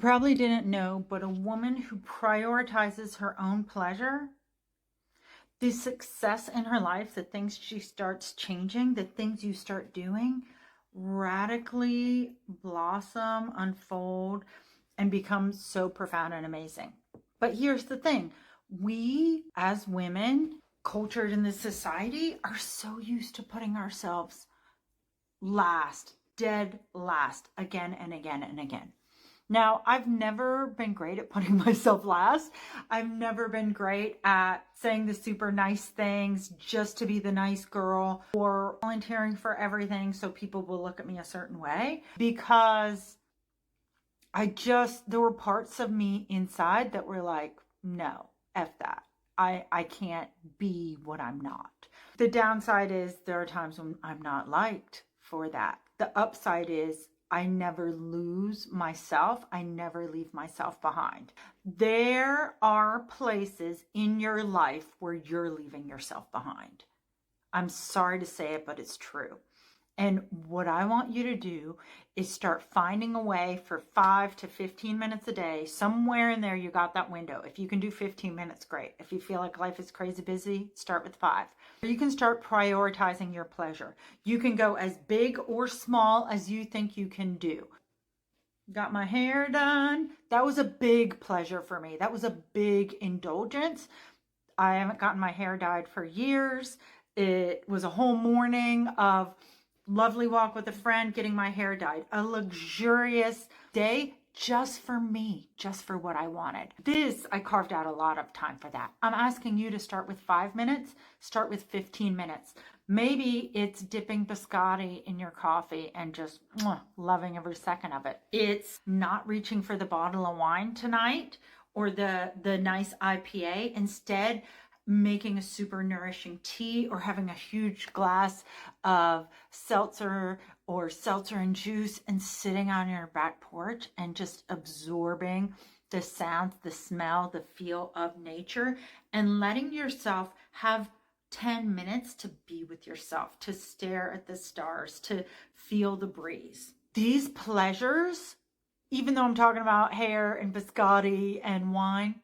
Probably didn't know, but a woman who prioritizes her own pleasure, the success in her life, the things she starts changing, the things you start doing, radically blossom, unfold, and become so profound and amazing. But here's the thing. We, as women, cultured in this society, are so used to putting ourselves last, dead last, again and again and again. Now, I've never been great at putting myself last. I've never been great at saying the super nice things just to be the nice girl or volunteering for everything so people will look at me a certain way, because there were parts of me inside that were like, no, F that. I can't be what I'm not. The downside is there are times when I'm not liked for that. The upside is I never lose myself. I never leave myself behind. There are places in your life where you're leaving yourself behind. I'm sorry to say it, but it's true. And what I want you to do is start finding a way for 5 to 15 minutes a day. Somewhere in there, you got that window. If you can do 15 minutes, great. If you feel like life is crazy busy, start with 5. You can start prioritizing your pleasure. You can go as big or small as you think you can do. Got my hair done. That was a big pleasure for me. That was a big indulgence. I haven't gotten my hair dyed for years. It was a whole morning of lovely walk with a friend, getting my hair dyed. A luxurious day just for me, just for what I wanted. I carved out a lot of time for that. I'm asking you to start with 5 minutes, start with 15 minutes. Maybe it's dipping biscotti in your coffee and just loving every second of it. It's not reaching for the bottle of wine tonight or the nice IPA. Instead, making a super nourishing tea or having a huge glass of seltzer or seltzer and juice and sitting on your back porch and just absorbing the sounds, the smell, the feel of nature, and letting yourself have 10 minutes to be with yourself, to stare at the stars, to feel the breeze. These pleasures, even though I'm talking about hair and biscotti and wine,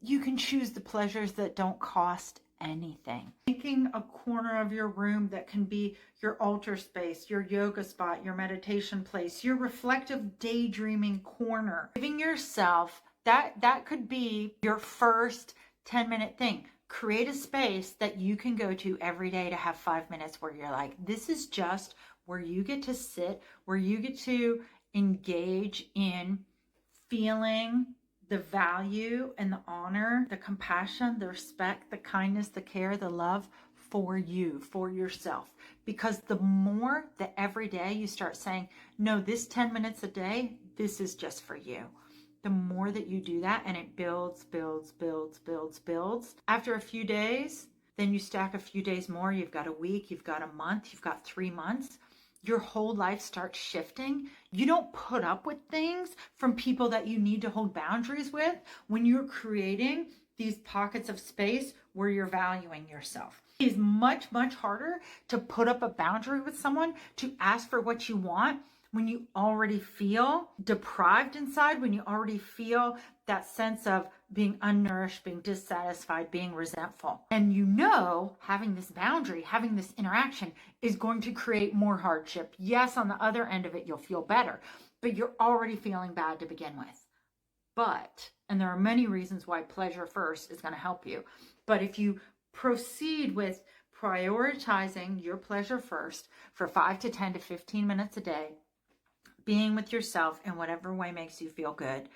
you can choose the pleasures that don't cost anything. Making a corner of your room that can be your altar space, your yoga spot, your meditation place, your reflective daydreaming corner. Giving yourself that could be your first 10-minute thing. Create a space that you can go to every day to have 5 minutes where you're like, this is just where you get to sit, where you get to engage in feeling the value and the honor, the compassion, the respect, the kindness, the care, the love for you, for yourself. Because the more that every day you start saying, no, this 10 minutes a day, this is just for you. The more that you do that, and it builds. After a few days, then you stack a few days more. You've got a week, you've got a month, you've got 3 months. Your whole life starts shifting. You don't put up with things from people that you need to hold boundaries with when you're creating these pockets of space where you're valuing yourself. It is much, much harder to put up a boundary with someone, to ask for what you want, when you already feel deprived inside, when you already feel that sense of being unnourished, being dissatisfied, being resentful. And you know, having this boundary, having this interaction is going to create more hardship. Yes, on the other end of it, you'll feel better, but you're already feeling bad to begin with. And there are many reasons why pleasure first is going to help you. But if you proceed with prioritizing your pleasure first for 5 to 10 to 15 minutes a day, being with yourself in whatever way makes you feel good,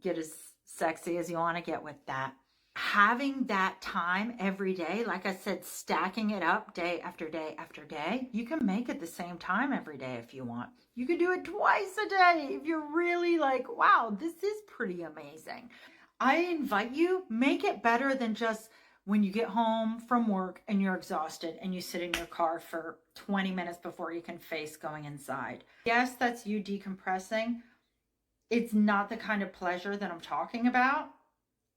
get as sexy as you want to get with that. Having that time every day, like I said, stacking it up day after day after day. You can make it the same time every day if you want. You can do it twice a day if you're really like, wow, this is pretty amazing. I invite you, make it better than just when you get home from work and you're exhausted and you sit in your car for 20 minutes before you can face going inside. Yes, that's you decompressing. It's not the kind of pleasure that I'm talking about.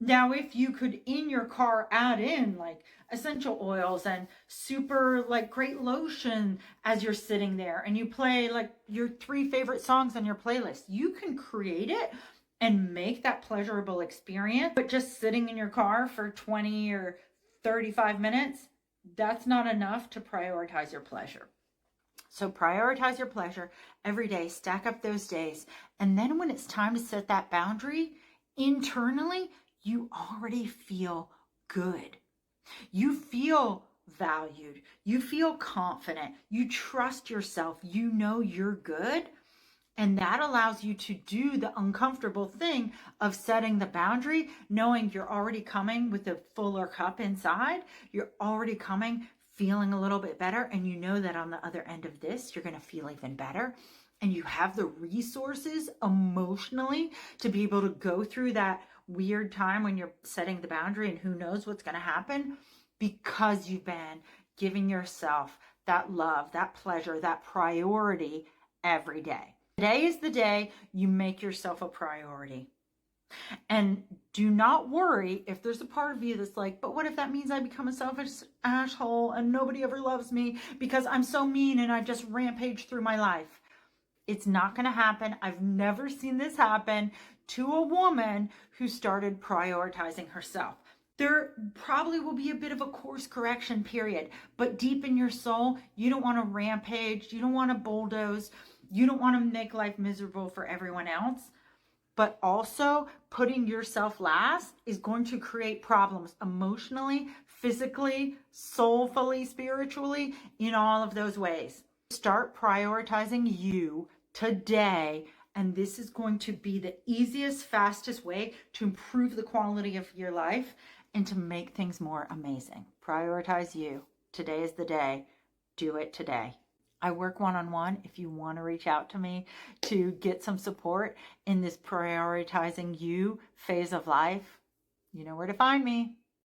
Now, if you could in your car add in like essential oils and super like great lotion as you're sitting there, and you play like your 3 favorite songs on your playlist, you can create it and make that pleasurable experience. But just sitting in your car for 20 or 35 minutes, that's not enough to prioritize your pleasure. So prioritize your pleasure every day, stack up those days. And then when it's time to set that boundary, internally, you already feel good. You feel valued. You feel confident. You trust yourself. You know you're good. And that allows you to do the uncomfortable thing of setting the boundary, knowing you're already coming with a fuller cup inside. You're already coming feeling a little bit better. And you know that on the other end of this, you're going to feel even better. And you have the resources emotionally to be able to go through that weird time when you're setting the boundary and who knows what's going to happen, because you've been giving yourself that love, that pleasure, that priority every day. Today is the day you make yourself a priority. And do not worry if there's a part of you that's like, but what if that means I become a selfish asshole and nobody ever loves me because I'm so mean and I just rampage through my life? It's not going to happen. I've never seen this happen to a woman who started prioritizing herself. There probably will be a bit of a course correction period, but deep in your soul, you don't want to rampage. You don't want to bulldoze. You don't want to make life miserable for everyone else. But also putting yourself last is going to create problems emotionally, physically, soulfully, spiritually, in all of those ways. Start prioritizing you today, and this is going to be the easiest, fastest way to improve the quality of your life and to make things more amazing. Prioritize you. Today is the day. Do it today. I work one-on-one. If you want to reach out to me to get some support in this prioritizing you phase of life, you know where to find me.